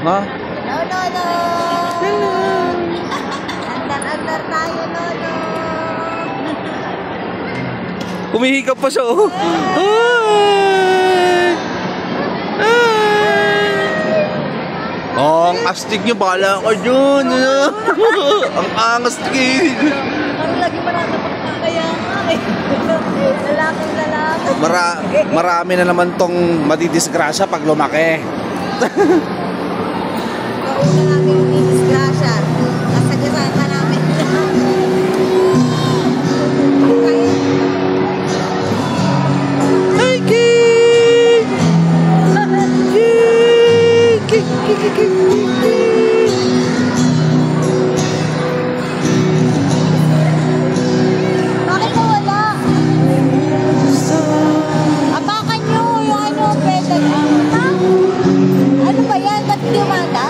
ha? Lolo, lolo. Andar tayo, lolo. Humihikap pa siya, oh. Oh, ang astig niyo, bahala ka dyan. Ang angas niyo. Ang lagi marami kaya nga eh. Lalaki. Marami na naman tong madidisgrasya pag lumaki. Kauna namin yung disgrasya. Kasagaran ka namin. Ay, King! King! Bakit mo wala? Apakan nyo yung ano, pedal. Ha? Ano ba yan? Ba't hindi umanda?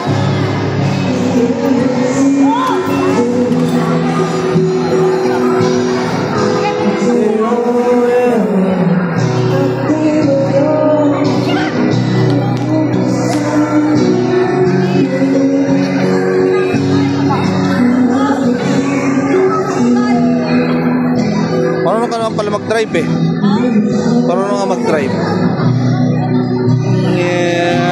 Marunong ka naman pala mag-drive eh. Marunong ka mag-drive. Yeah.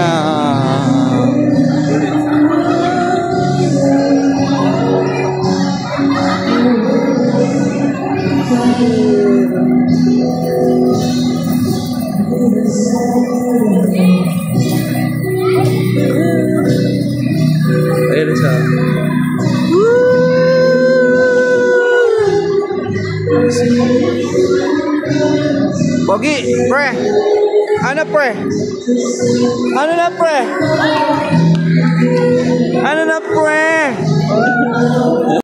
Ayun siya. Pogi, pre. Ano pre? Ano na pre? Ano na pre?